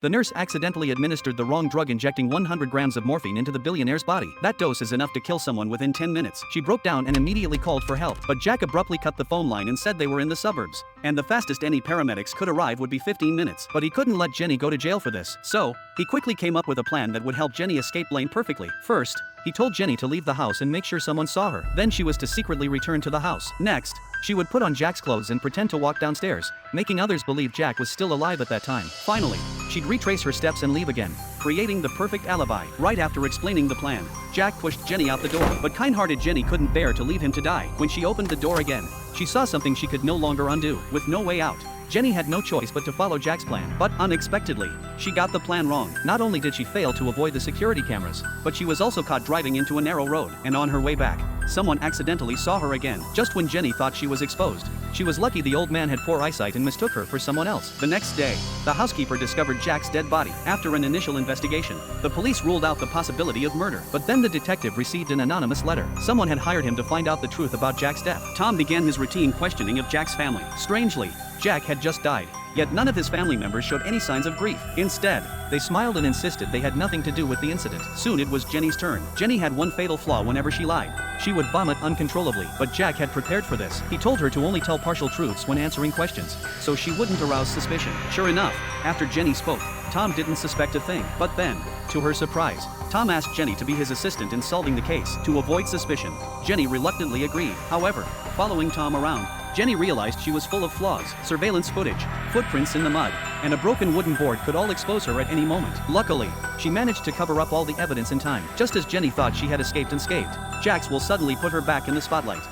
The nurse accidentally administered the wrong drug, injecting 100 grams of morphine into the billionaire's body. That dose is enough to kill someone within 10 minutes. She broke down and immediately called for help, but Jack abruptly cut the phone line and said they were in the suburbs, and the fastest any paramedics could arrive would be 15 minutes. But he couldn't let Jenny go to jail for this, so he quickly came up with a plan that would help Jenny escape blame perfectly. First, he told Jenny to leave the house and make sure someone saw her. Then she was to secretly return to the house. Next, she would put on Jack's clothes and pretend to walk downstairs, making others believe Jack was still alive at that time. Finally, she'd retrace her steps and leave again, creating the perfect alibi. Right after explaining the plan, Jack pushed Jenny out the door, but kind-hearted Jenny couldn't bear to leave him to die. When she opened the door again, she saw something she could no longer undo. With no way out, Jenny had no choice but to follow Jack's plan. But unexpectedly, she got the plan wrong. Not only did she fail to avoid the security cameras, but she was also caught driving into a narrow road, and on her way back, someone accidentally saw her again. Just when Jenny thought she was exposed, she was lucky the old man had poor eyesight and mistook her for someone else. The next day, the housekeeper discovered Jack's dead body. After an initial investigation, the police ruled out the possibility of murder. But then the detective received an anonymous letter. Someone had hired him to find out the truth about Jack's death. Tom began his routine questioning of Jack's family. Strangely, Jack had just died, yet none of his family members showed any signs of grief. Instead, they smiled and insisted they had nothing to do with the incident. Soon it was Jenny's turn. Jenny had one fatal flaw: whenever she lied, she would vomit uncontrollably. But Jack had prepared for this. He told her to only tell partial truths when answering questions, so she wouldn't arouse suspicion. Sure enough, after Jenny spoke, Tom didn't suspect a thing. But then, to her surprise, Tom asked Jenny to be his assistant in solving the case. To avoid suspicion, Jenny reluctantly agreed. However, following Tom around, Jenny realized she was full of flaws. Surveillance footage, footprints in the mud, and a broken wooden board could all expose her at any moment. Luckily, she managed to cover up all the evidence in time. Just as Jenny thought she had escaped unscathed, Jax will suddenly put her back in the spotlight.